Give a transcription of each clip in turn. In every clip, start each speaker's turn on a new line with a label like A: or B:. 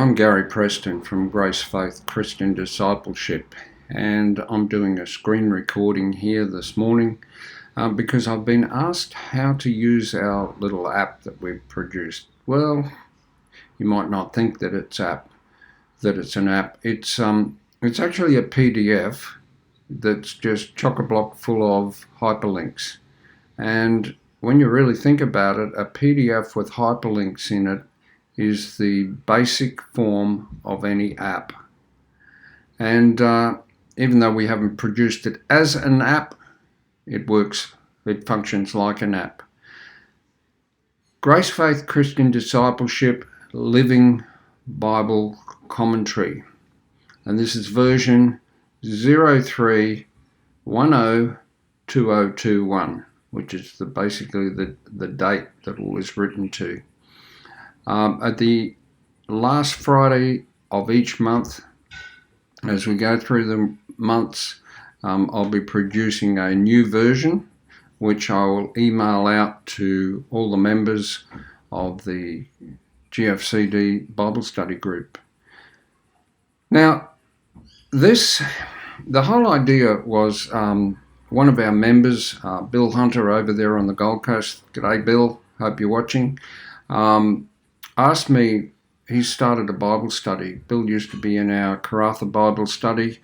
A: I'm Gary Preston from Grace Faith Christian Discipleship, and I'm doing a screen recording here this morning because I've been asked how to use our little app that we've produced. Well, you might not think that it's an app. It's actually a PDF that's just chock-a-block full of hyperlinks. And when you really think about it, a PDF with hyperlinks in it is the basic form of any app. And even though we haven't produced it as an app, it functions like an app. Grace Faith Christian Discipleship Living Bible Commentary. And this is version 03102021, which is basically the date that it was written to. At the last Friday of each month, as we go through the months, I'll be producing a new version, which I will email out to all the members of the GFCD Bible Study Group. Now, the whole idea was one of our members, Bill Hunter over there on the Gold Coast, g'day Bill, hope you're watching, asked me. He started a Bible study. Bill used to be in our Karatha Bible study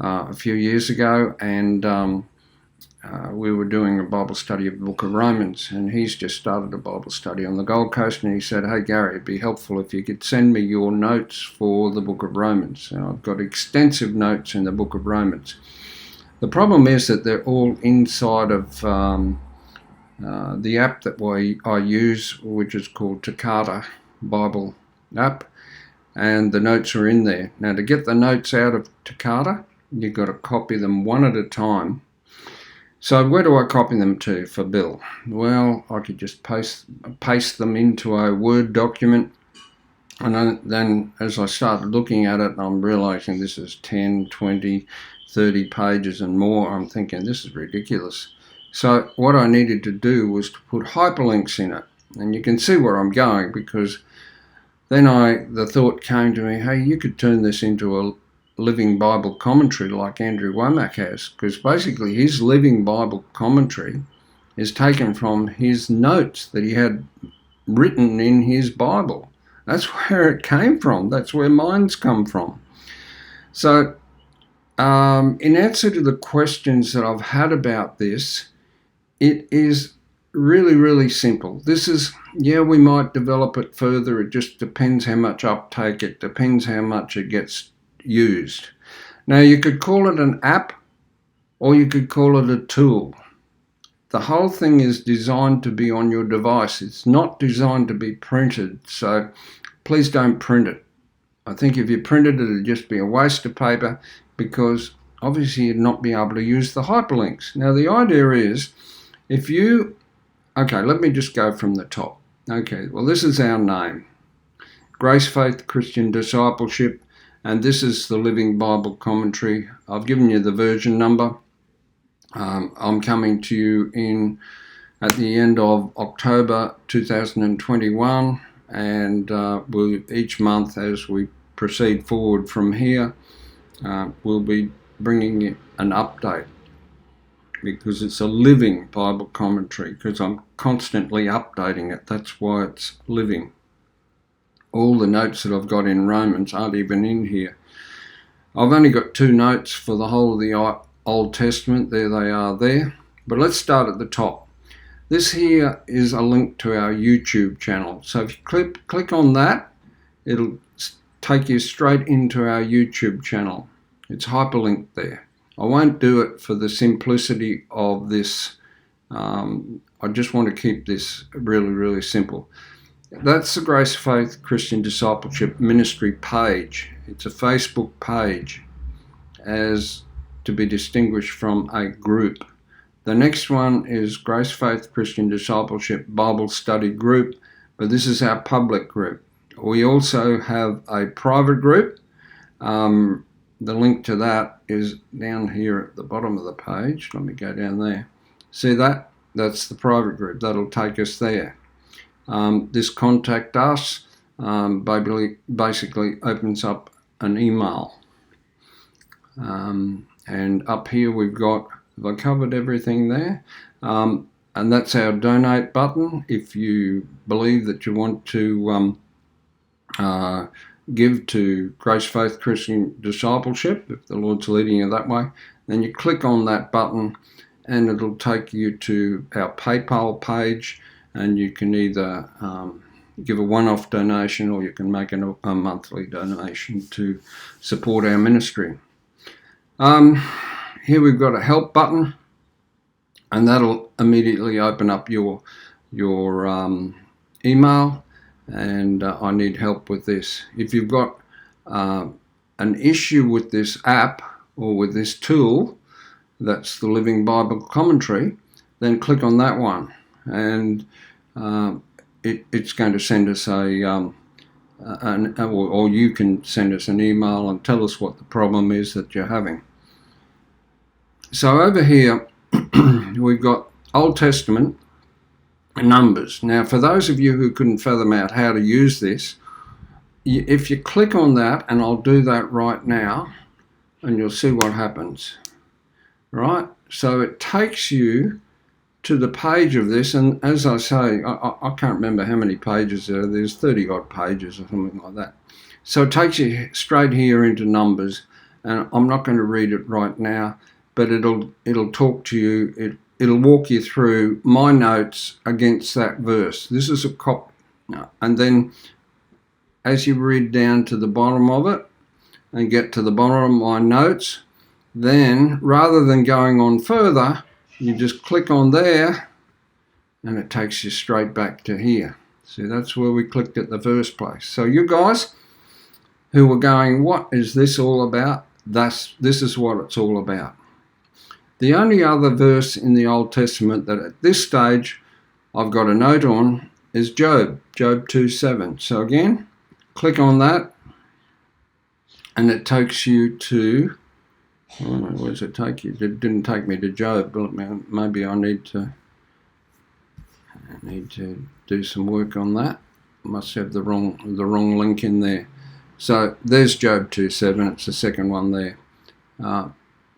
A: a few years ago, and we were doing a Bible study of the book of Romans, and he's just started a Bible study on the Gold Coast, and he said, hey Gary, it'd be helpful if you could send me your notes for the book of Romans. And I've got extensive notes in the book of Romans. The problem is that they're all inside of the app that I use, which is called Takata Bible app, and the notes are in there. Now, to get the notes out of Takata, you've got to copy them one at a time. So where do I copy them to for Bill? Well, I could just paste them into a Word document, and then as I started looking at it, I'm realizing this is 10, 20, 30 pages and more. I'm thinking, this is ridiculous. So what I needed to do was to put hyperlinks in it. And you can see where I'm going, because then the thought came to me, hey, you could turn this into a living Bible commentary like Andrew Womack has, because basically his living Bible commentary is taken from his notes that he had written in his Bible. That's where it came from. That's where mine's come from. So in answer to the questions that I've had about this, it is really, really simple. This is, we might develop it further. It just depends how much uptake, it depends how much it gets used. Now, you could call it an app, or you could call it a tool. The whole thing is designed to be on your device. It's not designed to be printed, so please don't print it. I think if you printed it, it'd just be a waste of paper, because obviously you'd not be able to use the hyperlinks. Now, the idea is, okay, let me just go from the top. Okay, well, this is our name, Grace Faith Christian Discipleship, and this is the Living Bible Commentary. I've given you the version number. I'm coming to you at the end of October 2021, and each month as we proceed forward from here, we'll be bringing you an update, because it's a living Bible commentary, because I'm constantly updating it. That's why it's living. All the notes that I've got in Romans aren't even in here. I've only got 2 notes for the whole of the Old Testament. There they are there. But let's start at the top. This here is a link to our YouTube channel. So if you click on that, it'll take you straight into our YouTube channel. It's hyperlinked there. I won't do it for the simplicity of this. I just want to keep this really, really simple. That's the Grace Faith Christian Discipleship Ministry page. It's a Facebook page, as to be distinguished from a group. The next one is Grace Faith Christian Discipleship Bible Study Group, but this is our public group. We also have a private group. The link to that is down here at the bottom of the page. Let me go down there. See that? That's the private group. That'll take us there. This contact us basically opens up an email. And up here we've got, have I covered everything there? And that's our donate button. If you believe that you want to give to Grace Faith Christian Discipleship, if the Lord's leading you that way, then you click on that button and it'll take you to our PayPal page, and you can either give a one-off donation or you can make a monthly donation to support our ministry. Here we've got a help button, and that'll immediately open up your email, and I need help with this. If you've got an issue with this app or with this tool, that's the Living Bible Commentary, then click on that one, and it's going to send us or you can send us an email and tell us what the problem is that you're having. So over here we've got Old Testament and Numbers. Now, for those of you who couldn't fathom out how to use this, if you click on that, and I'll do that right now, and you'll see what happens. Right? So it takes you to the page of this, and as I say, I can't remember how many pages there are. There's 30 odd pages or something like that. So it takes you straight here into Numbers, and I'm not going to read it right now, but it'll talk to you. It'll walk you through my notes against that verse. This is a copy, and then as you read down to the bottom of it and get to the bottom of my notes, then rather than going on further, you just click on there and it takes you straight back to here. See, that's where we clicked at the first place. So you guys who were going, what is this all about? This is what it's all about. The only other verse in the Old Testament that at this stage I've got a note on is Job 2:7. So again, click on that and it takes you to, where does it take you? It didn't take me to Job, but maybe I need to do some work on that. I must have the wrong link in there. So there's Job 2:7. It's the second one there.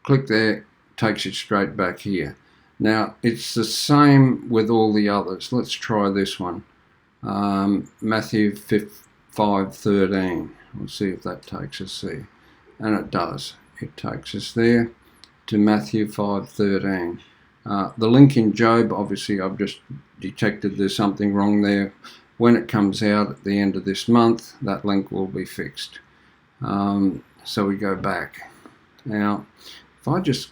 A: Click there, takes you straight back here. Now it's the same with all the others. Let's try this one. Matthew 5:13. We'll see if that takes us there, and it does. It takes us there to Matthew 5:13. The link in Job, obviously I've just detected there's something wrong there. When it comes out at the end of this month, that link will be fixed. So we go back. Now, if I just,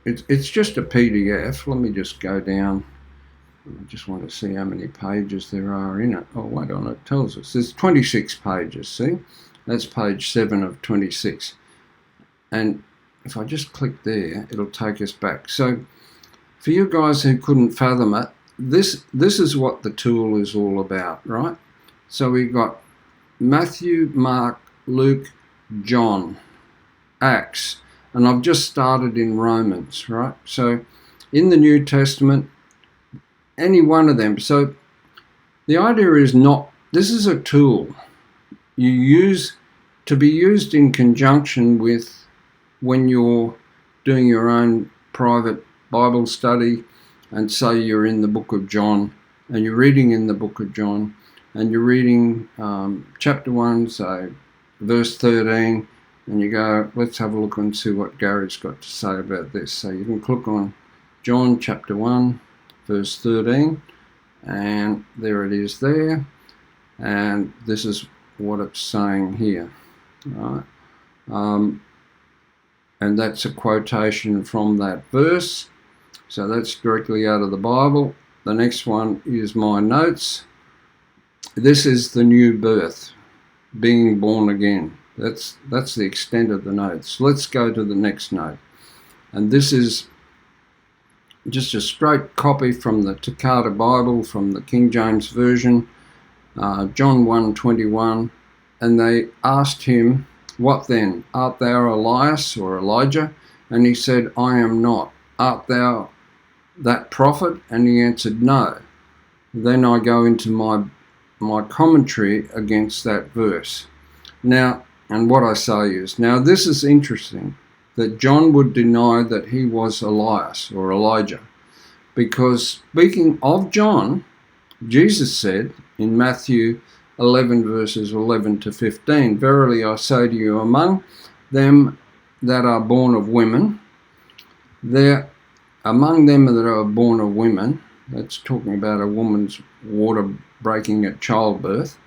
A: it's just a PDF. Let me just go down. I just want to see how many pages there are in it. Oh, wait on, it tells us. There's 26 pages, see? That's page 7 of 26. And if I just click there, it'll take us back. So for you guys who couldn't fathom it, this is what the tool is all about, right? So we've got Matthew, Mark, Luke, John, Acts, and I've just started in Romans, right? So in the New Testament, any one of them. So the idea is this is a tool you use to be used in conjunction with when you're doing your own private Bible study, and say you're in the book of John and you're reading in the book of John and you're reading chapter 1, so verse 13, and you go, let's have a look and see what Gary's got to say about this. So you can click on John chapter 1 verse 13, and there it is there, and this is what it's saying here, right? And that's a quotation from that verse. So that's directly out of the Bible. The next one is my notes. This is the new birth, being born again. That's the extent of the notes. Let's go to the next note. And this is just a straight copy from the Toccata Bible, from the King James Version, John 1:21. And they asked him, what then? Art thou Elias or Elijah? And he said, I am not. Art thou that prophet? And he answered, no. Then I go into my my commentary against that verse. Now, and what I say is, now this is interesting, that John would deny that he was Elias or Elijah, because speaking of John, Jesus said in Matthew 11 verses 11 to 15, "Verily I say to you, among them that are born of women, among them that are born of women," that's talking about a woman's water breaking at childbirth,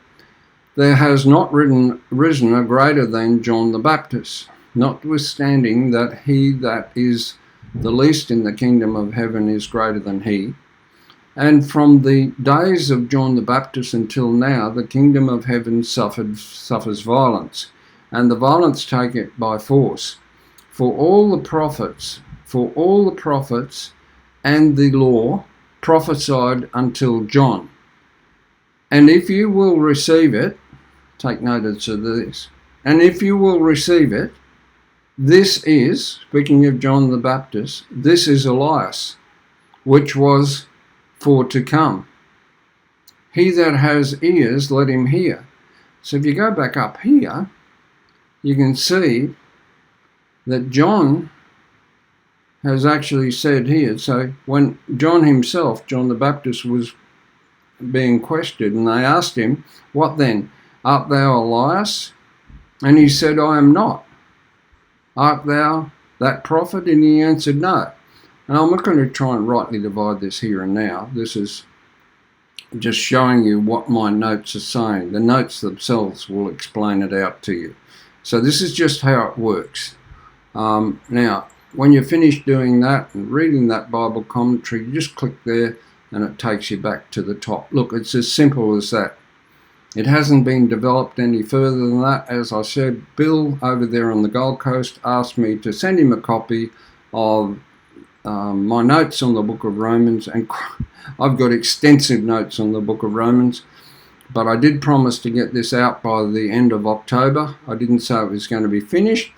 A: "there has not risen a greater than John the Baptist, notwithstanding that he that is the least in the kingdom of heaven is greater than he. And from the days of John the Baptist until now, the kingdom of heaven suffers violence, and the violence take it by force. For all the prophets and the law prophesied until John. And if you will receive it," take notice of this, "and if you will receive it, this is," speaking of John the Baptist, "this is Elias, which was for to come. He that has ears, let him hear." So if you go back up here, you can see that John has actually said here, so when John himself, John the Baptist, was being questioned, and they asked him, "What then? Art thou Elias?" And he said, "I am not." "Art thou that prophet?" And he answered, "No." And I'm not going to try and rightly divide this here and now. This is just showing you what my notes are saying. The notes themselves will explain it out to you. So this is just how it works. Now, when you're finished doing that and reading that Bible commentary, you just click there and it takes you back to the top. Look, it's as simple as that. It hasn't been developed any further than that. As I said, Bill over there on the Gold Coast asked me to send him a copy of my notes on the book of Romans, and I've got extensive notes on the book of Romans, but I did promise to get this out by the end of October. I didn't say it was going to be finished.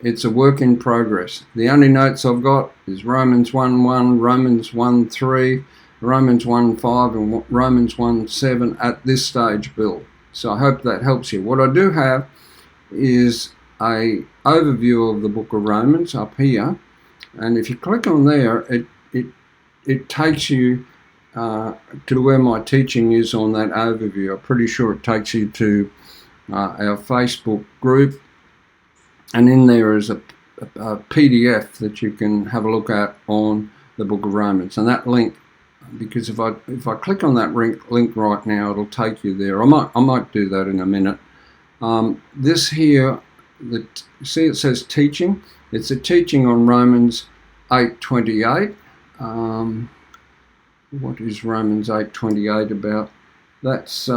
A: It's a work in progress. The only notes I've got is Romans 1:1, Romans 1:3, Romans 1:5, and Romans 1:7 at this stage, Bill. So I hope that helps you. What I do have is a overview of the book of Romans up here, and if you click on there, it takes you to where my teaching is on that overview. I'm pretty sure it takes you to our Facebook group, and in there is a PDF that you can have a look at on the book of Romans. And that link, because if I click on that link right now, it'll take you there. I might do that in a minute. This here, see it says teaching. It's a teaching on Romans 8:28. What is Romans 8:28 about? That's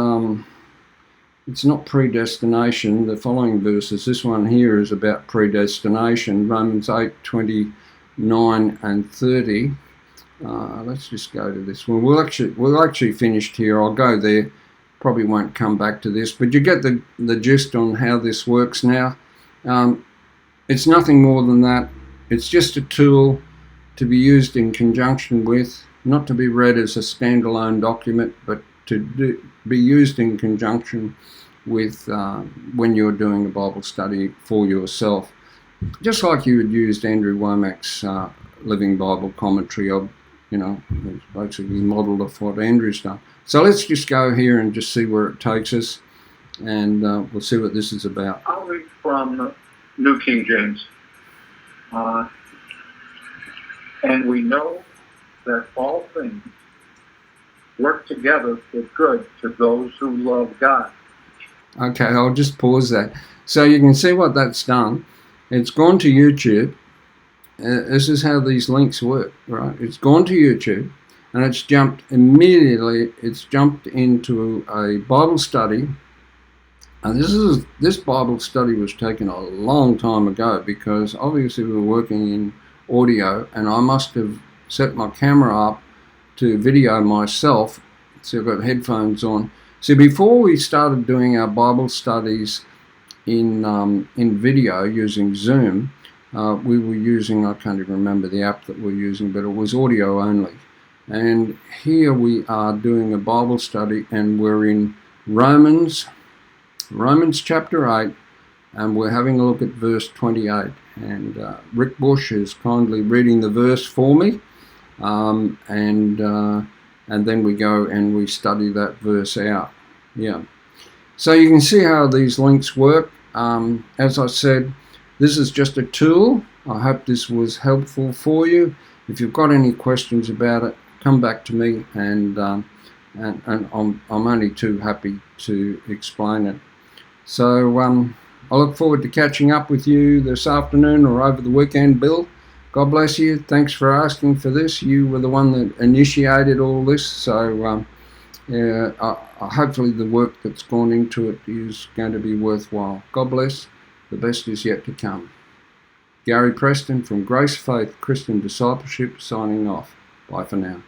A: it's not predestination. The following verses, this one here is about predestination. Romans 8:29 and 30. Let's just go to this one. We're actually finished here. I'll go there. Probably won't come back to this, but you get the gist on how this works now. It's nothing more than that. It's just a tool to be used in conjunction with, not to be read as a standalone document, but to be used in conjunction with when you're doing a Bible study for yourself. Just like you would use Andrew Womack's Living Bible Commentary. It's basically modelled off what Andrew's done. So let's just go here and just see where it takes us, and we'll see what this is about.
B: I'll read from New King James. And we know that all things work together for good to those who love God.
A: Okay, I'll just pause that. So you can see what that's done. It's gone to YouTube. This is how these links work, right? It's gone to YouTube, and it's jumped immediately. It's jumped into a Bible study. And this Bible study was taken a long time ago, because obviously we were working in audio, and I must have set my camera up to video myself. So I've got headphones on. So before we started doing our Bible studies in video using Zoom, we were using, I can't even remember the app that we're using, but it was audio only. And here we are doing a Bible study, and we're in Romans chapter 8, and we're having a look at verse 28. And Rick Bush is kindly reading the verse for me, and then we go and we study that verse out. Yeah. So you can see how these links work. As I said, this is just a tool. I hope this was helpful for you. If you've got any questions about it, come back to me, and I'm only too happy to explain it. So I look forward to catching up with you this afternoon or over the weekend, Bill. God bless you. Thanks for asking for this. You were the one that initiated all this, so hopefully the work that's gone into it is going to be worthwhile. God bless. The best is yet to come. Gary Preston from Grace Faith Christian Discipleship signing off. Bye for now.